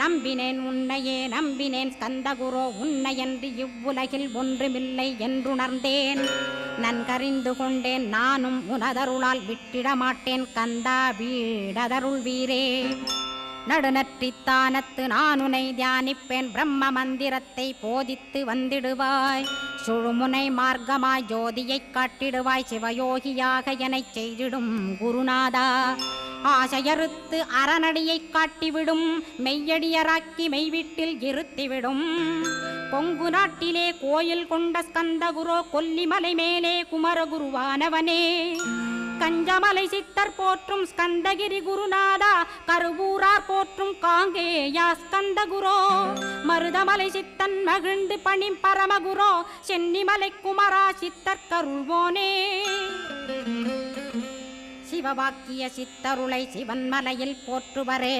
நம்பினேன் உன்னையே நம்பினேன் ஸ்கந்தகுரோ உன்னையன்றி இவ்வுலகில் ஒன்றுமில்லை என்றுணர்ந்தேன் நன்கறிந்து கொண்டேன் நானும் உனதருளால் விட்டிட மாட்டேன் கந்தா வீடதருள் வீரே நடுநற்றித்தானத்து நான் உனை தியானிப்பேன் பிரம்ம மந்திரத்தை போதித்து வந்திடுவாய் சுழுமுனை மார்க்கமாய் ஜோதியைக் காட்டிடுவாய் சிவயோகியாக எனச் செய்திடும் குருநாதா ஆசையறுத்து அறநடியைக் காட்டிவிடும் மெய்யடியராக்கி மெய்வீட்டில் இருத்திவிடும் கொங்கு நாட்டிலே கோயில் கொண்ட ஸ்கந்தகுரோ கொல்லிமலை மேலே குமரகுருவானவனே கஞ்சமலை சித்தர் போற்றும் ஸ்கந்தகிரி குருநாதா கருவூரார் போற்றும் காங்கேயா ஸ்கந்தகுரோ மருதமலை சித்தன் மகிழ்ந்து பணி பரமகுரோ சென்னிமலை குமரா சித்தர் கருள்வோனே சிவவாக்கிய சித்தருளை சிவன்மலையில் போற்றுவரே